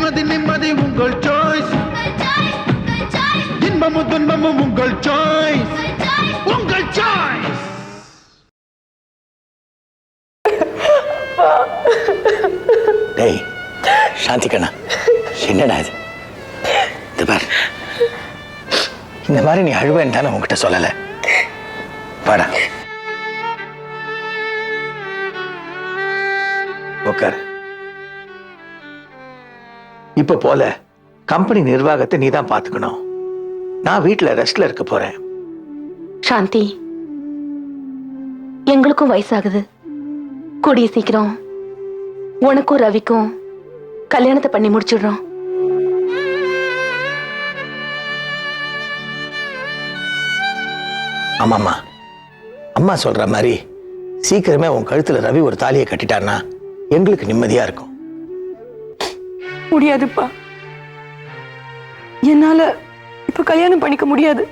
நிம்மதி நிம்மதி உங்கள் சாய்ஸ், இன்பமும் துன்பமும் உங்கள் சாய்ஸ், உங்கள் சாய்ஸ். டேய் சாந்தி கண்ணா, என்னடா இது? இது பார், இந்த மாதிரி நீ அழுவேன்னு தானே உங்ககிட்ட சொல்லலை. வாடா உட்கார். இப்ப போல கம்பெனி நிர்வாகத்தை நீ தான் பாத்துக்கணும். நான் வீட்டுல ரெஸ்ட்ல இருக்க போறேன். சாந்தி, எங்களுக்கும் வயசாகுது. கூடிய சீக்கிரம் உனக்கும் ரவிக்கும் கல்யாணத்தை பண்ணி முடிச்சிடுறோம். ஆமாம்மா, அம்மா சொல்ற மாதிரி சீக்கிரமே உன் கழுத்துல ரவி ஒரு தாலியை கட்டிட்டான்னா எங்களுக்கு நிம்மதியா இருக்கும். முடியாதுப்பா, என்னால இப்ப கல்யாணம் பண்ணிக்க முடியாது.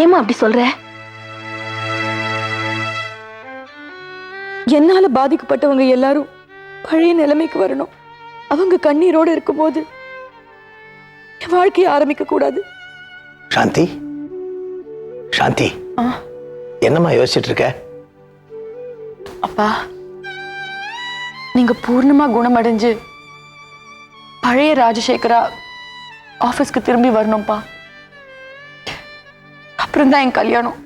ஏமா அப்படி சொல்ற? என்னால பாதிக்கப்பட்டவங்க எல்லாரும் பழைய நிலைமைக்கு வரணும். அவங்க கண்ணீரோட இருக்கும்போது என் வாழ்க்கையை ஆரம்பிக்க கூடாது. சாந்தி, சாந்தி, என்னம்மா யோசிச்சுட்டு இருக்க? அப்பா, நீங்க பூர்ணமா குணமடைஞ்சு பழைய ராஜசேகரா ஆபீஸ்க்கு திரும்பி வரணும்ப்பா. அப்புறம் தான் என் கல்யாணம்.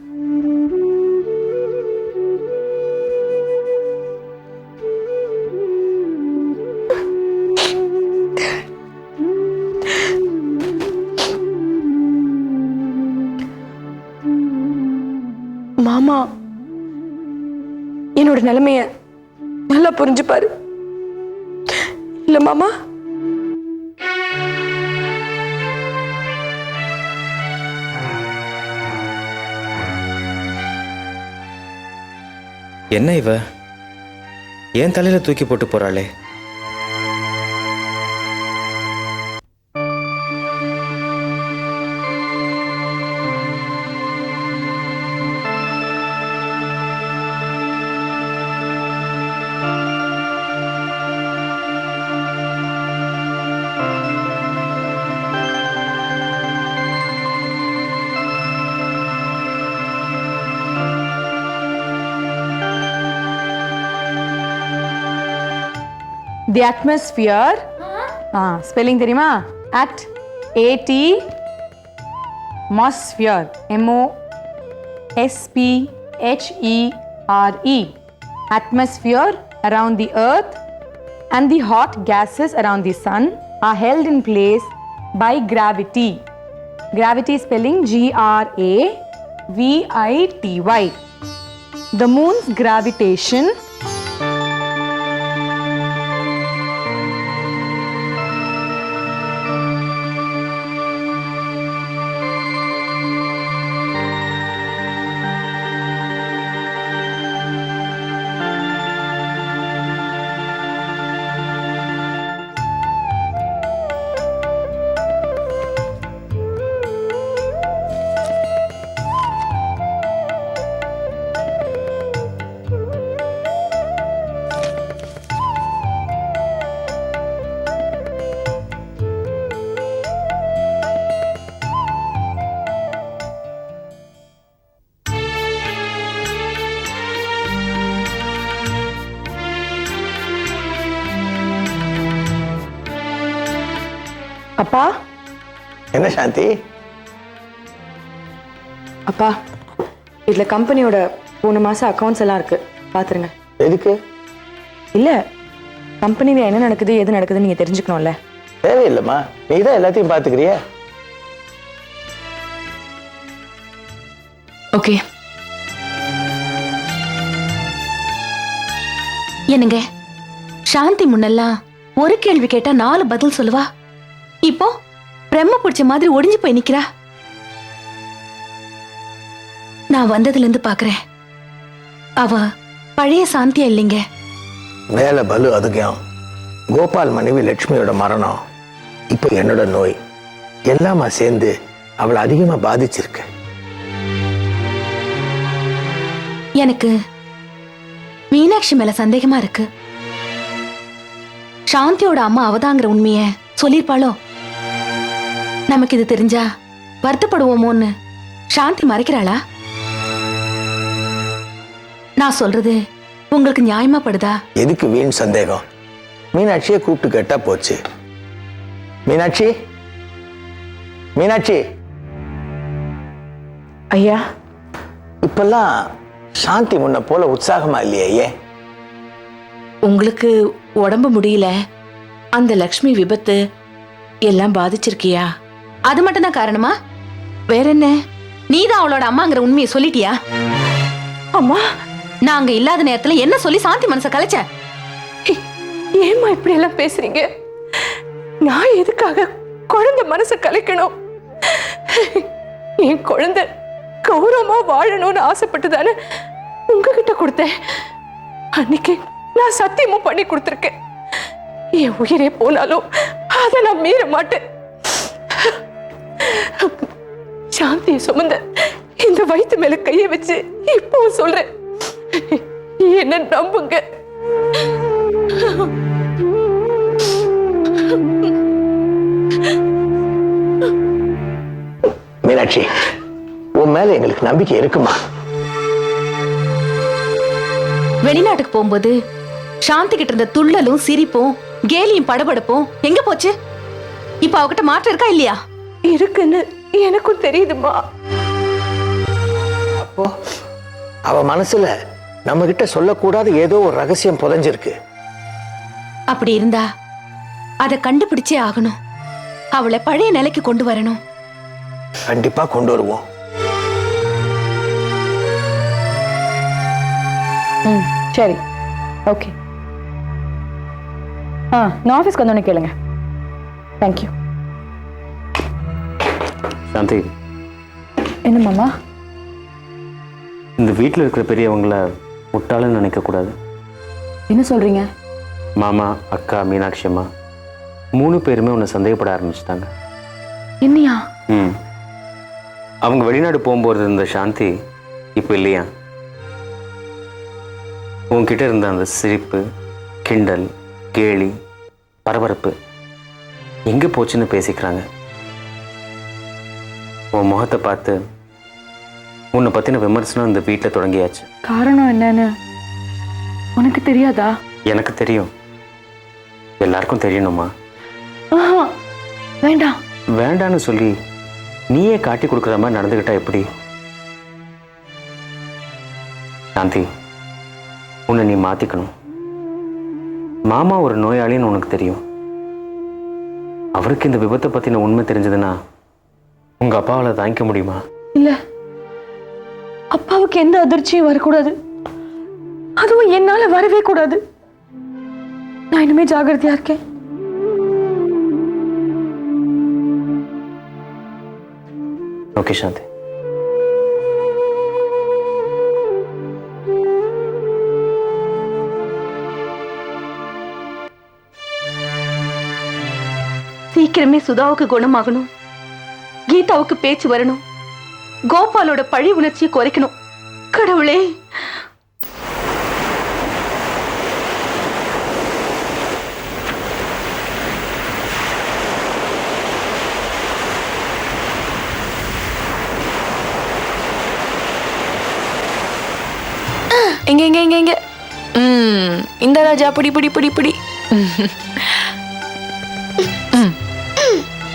மாமா என்னோட நிலைமைய நல்லா புரிஞ்சுப்பாரு இல்ல மாமா? என்ன இவ ஏன் தலையில தூக்கி போட்டு போறாளே? The atmosphere. ஸ்பெல்லிங் தெரியுமா? At AT atmosphere. MOSPHERE. Atmosphere around the earth and the hot gases around the sun are held in place by gravity. Gravity spelling GRAVITY. The moon's gravitation அப்பா. என்ன சாந்தி? அப்பா, இதுல கம்பெனியோட போன மாசம் அக்கவுண்ட்ஸ் எல்லாம் இருக்கு, பாத்துருங்க. எதுக்கு? இல்ல, கம்பெனில என்ன நடக்குது எது நடக்குதுன்னு நீங்க தெரிஞ்சுக்கணும்ல. தேவையில்லைம்மா, நீ தான் எல்லாத்தையும் பாத்துக்கிறிய. ஓகே. என்னங்க, சாந்தி முன்னெல்லாம் ஒரு கேள்வி கேட்டா 4 பதில் சொல்லுவா. இப்போ பிரம்ம பிடிச்ச மாதிரி ஒடிஞ்சு போய் நிக்கிறா. நான் வந்ததுல இருந்து பாக்குறேன், அவ பழைய சாந்தியா இல்லைங்க. வேலை பலு அதுக்கும் கோபால் மனைவி லட்சுமியோட மரணம், இப்போ என்னோட நோய் எல்லாமா சேர்ந்து அவளை அதிகமா பாதிச்சிருக்கு. எனக்கு மீனாட்சி மேல சந்தேகமா இருக்கு. சாந்தியோட அம்மா அவதாங்கிற உண்மைய சொல்லிருப்பாளோ? நமக்கு இது தெரிஞ்சா வருத்தப்படுவோமோன்னு சாந்தி மறைக்கிறாளா? நான் சொல்றது உங்களுக்கு நியாயமா படுதா? எதுக்கு வீண் சந்தேகம்? மீனாட்சியை கூப்பிட்டு கேட்டா போச்சு. மீனாட்சி, மீனாட்சி, ஐயா, இப்பெல்லாம் சாந்தி முன்ன போல உற்சாகமா இல்லையே, ஏன்? உங்களுக்கு உடம்பு முடியல, அந்த லக்ஷ்மி விபத்து எல்லாம் பாதிச்சிருக்கியா? அது மட்டும் தான் காரணமா? வேற என்ன? நீதான் அவளோட அம்மாங்கிற உண்மையை சொல்லிட்டியா? அம்மா, நாங்க இல்லாத நேரத்துல என்ன சொல்லி சாந்தி மனச கலைச்ச? ஏம்மா இப்படி எல்லாம் பேசுறீங்க? நான் எதுக்காக குழந்தை மனசை கலைக்கணும்? என் குழந்தை கௌரவமா வாழணும்னு ஆசைப்பட்டுதானே உங்ககிட்ட கொடுத்தேன். அன்னைக்கு நான் சத்தியமும் பண்ணி கொடுத்துருக்கேன். என் உயிரே போனாலும் அதை நான் மீற மாட்டேன். சாந்தியை சுமந்த இந்த வயிற்று மேல கையை வச்சு இப்போ சொல்றேன், என்ன நம்புங்க. மீனாட்சி, உன் மேல எங்களுக்கு நம்பிக்கை இருக்குமா? வெளிநாட்டுக்கு போகும்போது சாந்தி கிட்ட இருந்த துள்ளலும் சிரிப்பும் கேலியும் படபடப்பும் எங்க போச்சு? இப்ப அவகிட்ட மாற்றம் இருக்கா இல்லையா? இருக்குன்னு எனக்கும் தெரியுதுமா. அப்போ அவ மனசுல நம்ம கிட்ட சொல்லக்கூடாத ஏதோ ஒரு ரகசியம் புதைஞ்சிருக்கு. அப்படி இருந்தா அதை கண்டுபிடிச்சே ஆகணும். அவளை பழைய நிலைக்கு கொண்டு வரணும். கண்டிப்பா கொண்டு வருவோம். சரி, ஓகே. நான் ஆஃபீஸ்க்கு வந்தோடனே கேளுங்க. தேங்க்யூ. சாந்தி, என்ன மாமா? இந்த வீட்டில் இருக்கிற பெரியவங்கள முட்டாளன்னு நினைக்கக்கூடாது. என்ன சொல்றீங்க? மாமா, அக்கா, மீனாட்சி அம்மா 3 பேருமே உன்னை சந்தேகப்பட ஆரம்பிச்சிட்டாங்க. என்னையா? அவங்க வெளிநாடு போகும்போது இருந்த சாந்தி இப்போ இல்லையா? உன்கிட்ட இருந்த அந்த சிரிப்பு, கிண்டல், கேலி, பரபரப்பு எங்கே போச்சுன்னு பேசிக்கிறாங்க. உன் முகத்தை பார்த்து உன்னை பற்றின விமர்சனம் இந்த வீட்டில் தொடங்கியாச்சு. காரணம் என்னன்னு உனக்கு தெரியாதா? எனக்கு தெரியும். எல்லாருக்கும் தெரியணுமா? வேண்டாம். வேண்டான்னு சொல்லி நீயே காட்டி கொடுக்குற மாதிரி நடந்துக்கிட்டா எப்படி? சாந்தி, உன்னை நீ மாத்திக்கணும். மாமா ஒரு நோயாளின்னு உனக்கு தெரியும். அவருக்கு இந்த விபத்தை பத்தின உண்மை தெரிஞ்சதுன்னா உங்க அப்பாவால தாங்கிக்க முடியுமா? இல்ல, அப்பாவுக்கு எந்த அதிர்ச்சியும் வரக்கூடாது. அதுவும் என்னால வரவே கூடாது. நான் இனிமே ஜாகிரதையா இருக்கேன். ஓகே சாந்தி. சீக்கிரமே சுதாவுக்கு குணமாகணும். கீதாவுக்கு பேச்சு வரணும். கோபாலோட பழி உணர்ச்சியை குறைக்கணும். கடவுளே, எங்க எங்க எங்க எங்க இந்த ராஜா, பிடி பிடி பிடி பிடி.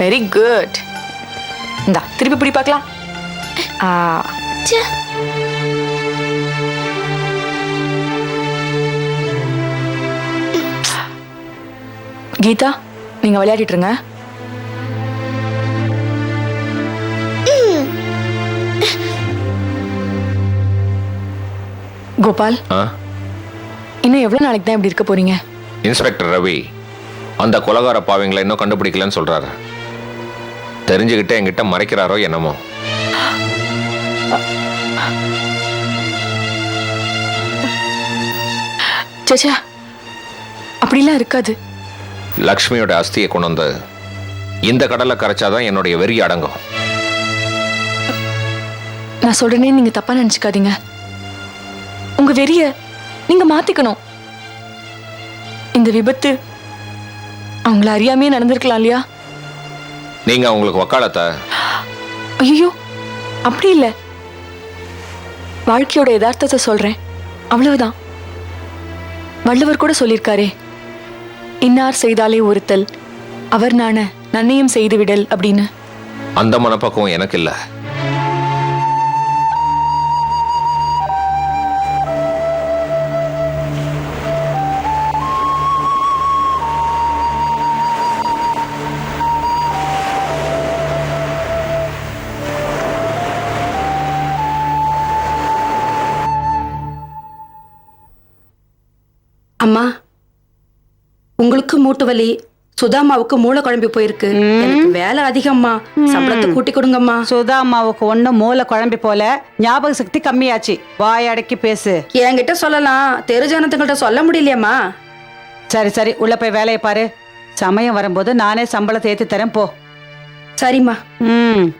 Very good. இந்தா திருப்பி பிடி பார்க்கலாம். கீதா, நீங்க விளையாடிட்டு இருங்க. கோபால், இன்னும் எவ்வளவு நாளைக்கு தான் இப்படி இருக்க போறீங்க? இன்ஸ்பெக்டர் ரவி அந்த கொலகார பாவங்களை இன்னும் கண்டுபிடிக்கலன்னு சொல்றாரு. தெரிஞ்சுக்கிட்டே என்கிட்ட மறைக்கிறாரோ என்னமோ. சச்சா, அப்படிலாம் இருக்காது. லக்ஷ்மியோட அஸ்தியை கொண்டு வந்து இந்த கடலை கரைச்சாதான் என்னுடைய வெறி அடங்கும். நான் சொல்றேனே, நீங்க தப்பா நினைச்சுக்காதீங்க. உங்க வெறிய நீங்க மாத்திக்கணும். இந்த விபத்து அவங்கள அறியாமையே நடந்திருக்கலாம் இல்லையா? நீங்க அவங்களுக்கு வக்காலத்தை ஐயோ, அப்படி இல்லை. வாழ்க்கையோட யதார்த்தத்தை சொல்றேன், அவ்வளவுதான். வள்ளுவர் கூட சொல்லியிருக்காரே, இன்னார் செய்தாலே ஒருத்தல், அவர் நாண நன்னையும் செய்து விடல் அப்படின்னு. அந்த மனப்பக்குவம் எனக்கு இல்லை. அம்மா, உங்களுக்கு மூட்டு வலி, சுதாமாவுக்கு மூளை குழம்பி போயிருக்கு. எனக்கு வேலை அதிகம்மா, சம்பளத்தை கூட்டி கொடுங்கம்மா. சுதாமாவுக்கு ஒன்னும் மூளை குழம்பி போல, ஞாபக சக்தி கம்மியாச்சு. வாயடக்கி பேசு. என்கிட்ட சொல்லலாம், தெரு ஜனத்துக்கிட்ட சொல்ல முடியலையம்மா. சரி சரி, உள்ள போய் வேலையை பாரு. சமயம் வரும்போது நானே சம்பளத்தை ஏத்தி தரேன், போ. சரிம்மா. ம்.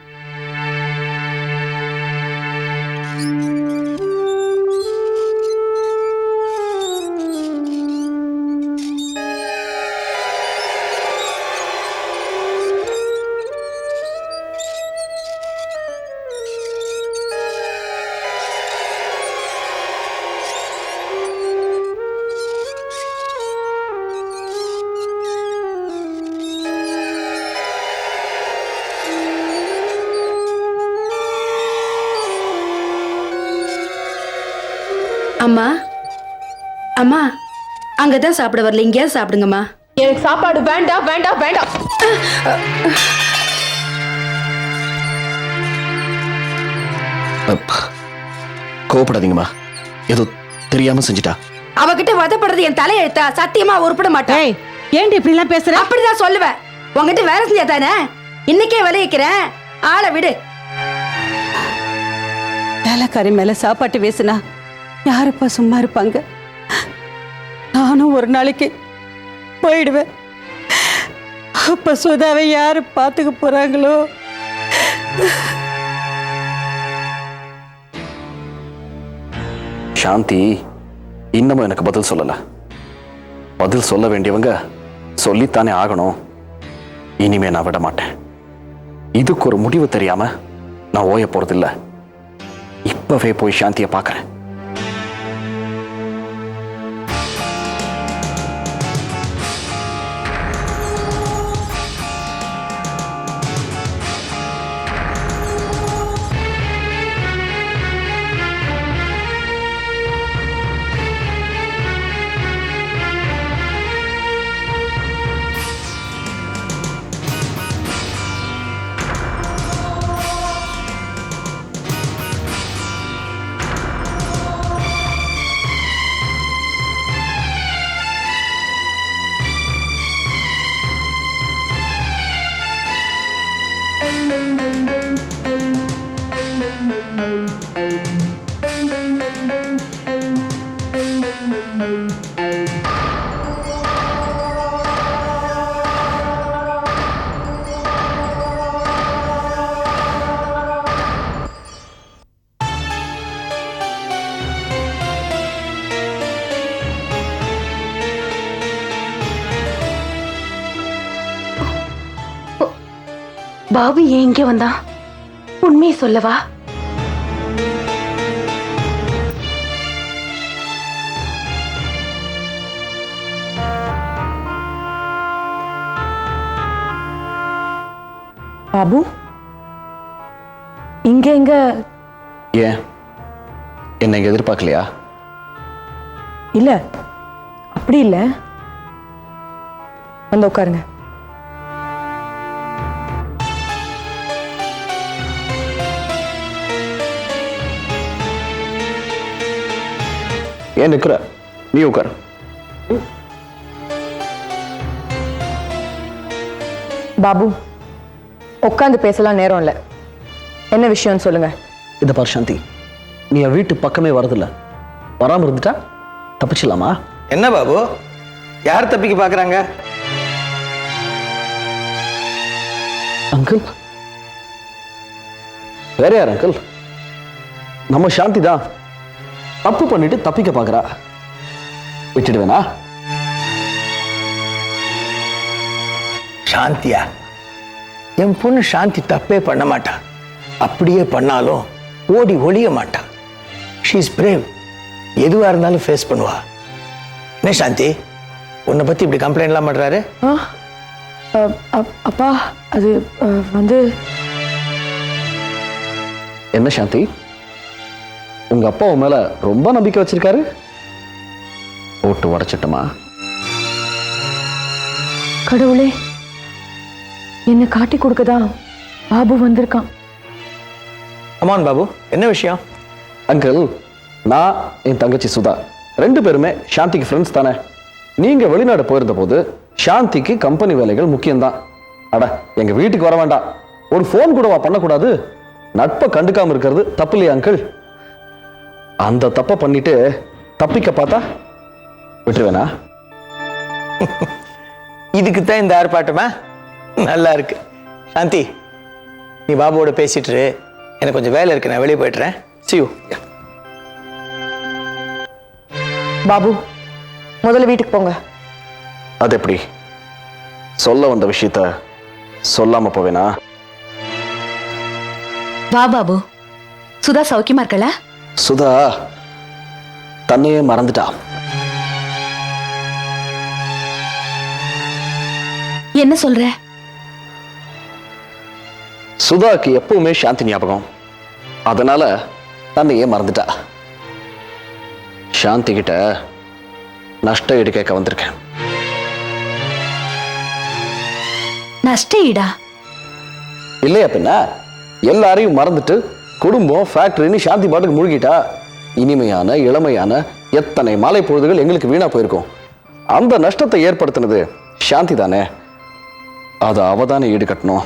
அம்மா, அம்மா, அங்கதான் சாப்பிட வரல, இங்கேயா சாப்பிடுங்கம்மா. எனக்கு சாப்பாடு வேண்டாம் வேண்டாம் வேண்டாம். கோவப்படாதீங்கம்மா, ஏதோ தெரியாம செஞ்சுட்டா. அவகிட்ட வதப்படுறது என் தலையெழுத்தா? சத்தியமா உருப்பட மாட்டேன். ஏய், ஏன்டி இப்படி எல்லாம் பேசுற? அப்படிதான் சொல்லுவேன். உங்ககிட்ட வேலை செஞ்சா தானே, இன்னைக்கே விளைவிக்கிறேன், ஆளை விடு. வேலைக்காரி மேல சாப்பாட்டு வேசுனா யாருப்பா சும்மா இருப்பாங்க? நானும் ஒரு நாளைக்கு போயிடுவேன். அப்ப சுதாவை யாரு பாத்துக்க போறாங்களோ? சாந்தி இன்னமும் எனக்கு பதில் சொல்லல. பதில் சொல்ல வேண்டியவங்க சொல்லித்தானே ஆகணும். இனிமே நான் விட மாட்டேன். இதுக்கு ஒரு முடிவு தெரியாம நான் ஓய போறதில்ல. இப்பவே போய் சாந்தியை பார்க்கறேன். பாபு ஏன் இங்க வந்தா? உண்மையை சொல்லவா? பாபு, இங்க எங்க? ஏன் என்னை எதிர்பார்க்கலையா? இல்ல, அப்படி இல்ல. வந்து உட்காருங்க. ஏன் நிக்கிற? நீ உட்கார். பாபு, உட்காந்து பேசலாம் நேரம் இல்ல. என்ன விஷயம்னு சொல்லுங்க. இதை பார் சாந்தி, நீ என் வீட்டு பக்கமே வரதில்ல. வராம இருந்துட்டா தப்பிச்சிடலாமா? என்ன பாபு, யார் தப்பிக்க பாக்குறாங்க? அங்கிள், வேற யார் அங்கிள்? நம்ம சாந்தி தான் தப்பு பண்ணிட்டு தப்பிக்க பாக்குறா. விட்டுடுவேனா? சாந்தியா? என் பொண்ணு சாந்தி தப்பே பண்ண மாட்டா. அப்படியே பண்ணாலும் ஓடி ஒளிய மாட்டா. She is brave. எதுவா இருந்தாலும் ஃபேஸ் பண்ணுவா. என்ன சாந்தி, உன்னை பத்தி இப்படி கம்ப்ளைண்ட்லாம் பண்றாரு? அப்பா அது வந்து என்ன சாந்தி, உங்க அப்பா உன் மேல ரொம்ப நம்பிக்கை வச்சிருக்காரு. போட்டு உடைச்சிட்டுமா? கடவுளே, என்ன காட்டி கொடுக்கதான் பாபு வந்திருக்கான். அம்மான் பாபு, என்ன விஷயம்? அங்கிள், நான் என் தங்கச்சி சுதா 2 பேருமே சாந்திக்கு ஃப்ரெண்ட்ஸ் தானே. நீங்க வெளிநாடு போயிருந்த போது சாந்திக்கு கம்பெனி வேலைகள் முக்கியம்தான். அட, எங்க வீட்டுக்கு வர வேண்டாம், ஒரு ஃபோன் கூடவா பண்ணக்கூடாது? நட்பை கண்டுக்காம இருக்கிறது தப்பு இல்லையா அங்கிள்? அந்த தப்பை பண்ணிட்டு தப்பிக்க பார்த்தா விட்டுருவேனா? இதுக்கு தான் இந்த ஆர்ப்பாட்டமா? நல்லா இருக்கு. சாந்தி, நீ பாபுவோட பேசிட்டு இரு. எனக்கு கொஞ்சம் வேலை இருக்கு, நான் வெளியே போயிட்டுறேன். See you. பாபு, முதல்ல வீட்டுக்கு போங்க. அது எப்படி? சொல்ல வந்த விஷயத்த சொல்லாம போவேனா? வா பாபு. சுதா சௌக்கியமா இருக்கல? சுதா தன்னையே மறந்துட்டா. என்ன சொல்ற? சுதாக்கு எப்பவுமே சாந்தி ஞாபகம், அதனால தன்னையே மறந்துட்டா. சாந்தி கிட்ட நஷ்ட ஈடு கேட்க வந்திருக்கேன். நஷ்ட ஈடா? இல்லையா பின்ன, எல்லாரையும் மறந்துட்டு குடும்பம் ஃபேக்டரின்னு சாந்தி பாட்டுக்கு முழுகிட்டா. இனிமையான இளமையான எத்தனை மாலை பொழுதுகள் எங்களுக்கு வீணா போயிருக்கும். அந்த நஷ்டத்தை ஏற்படுத்தினது சாந்தி தானே, அது அவதானே ஈடு கட்டணும்.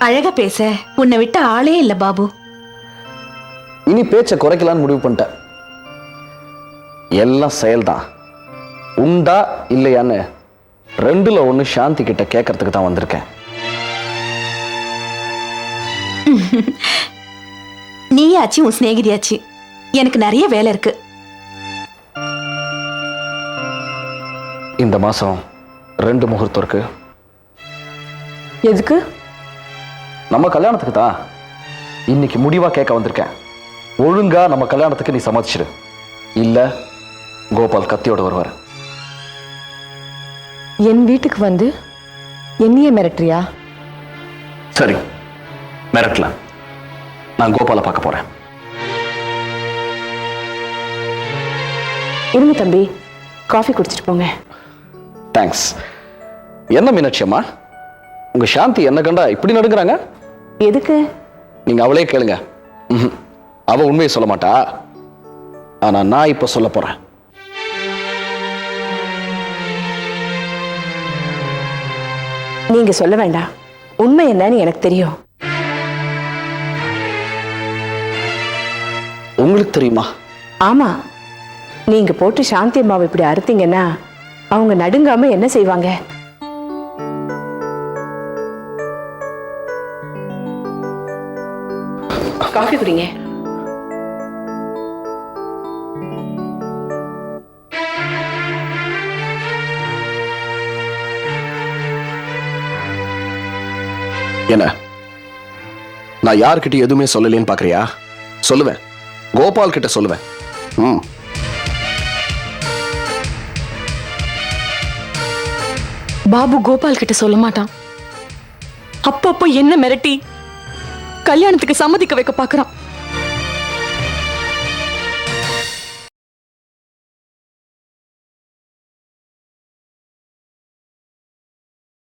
அழகா பேச உன்னை விட்ட ஆளே இல்ல பாபு. இனி பேச்சை குறைக்கலான்னு முடிவு பண்ணிட்டேன். எல்லாம் செயல்தான். உண்டா இல்லையான்னு 2ல் 1 சாந்தி கிட்ட கேட்கறதுக்கு தான் வந்திருக்கேன். நீயாச்சு உன் சிநேகிதியாச்சு, எனக்கு நிறைய வேலை இருக்கு. இந்த மாசம் 2 முகூர்த்தம் இருக்கு. எதுக்கு? நம்ம கல்யாணத்துக்கு தான். இன்னைக்கு முடிவா கேட்க வந்திருக்கேன். ஒழுங்கா நம்ம கல்யாணத்துக்கு நீ சம்மதிச்சிடு, இல்ல கோபால் கத்தியோட வருவார். என் வீட்டுக்கு வந்து என்னையே மிரட்டுறியா? சரி, மிரட்டலாம். நான் கோபாலை பார்க்க போறேன். இருங்க தம்பி, காஃபி குடிச்சிட்டு போங்க. தேங்க்ஸ். என்ன மீனாட்சி அம்மா, உங்க சாந்தி என்ன கண்டா இப்படி நடுங்குறாங்க? எதுக்கு? நீங்க அவளே கேளுங்க. அவ உண்மையை சொல்ல மாட்டா, ஆனா நான் இப்ப சொல்ல போறேன். நீங்க சொல்ல வேண்டாம், உண்மை என்னன்னு எனக்கு தெரியும். உங்களுக்கு தெரியுமா? ஆமா, நீங்க போட்டு சாந்தி அம்மாவை இப்படி அறுத்தீங்கன்னா அவங்க நடுங்காம என்ன செய்வாங்க? காஃபி குடிங்க. என்ன, நான் யார்கிட்ட எதுவுமே சொல்லலேன்னு பாக்குறியா? சொல்லுவேன், கோபால் கிட்ட சொல்லுவேன். பாபு கோபால் கிட்ட சொல்ல மாட்டான். அப்பப்போ என்ன மிரட்டி கல்யாணத்துக்கு சம்மதிக்க வைக்க பாக்குறான்.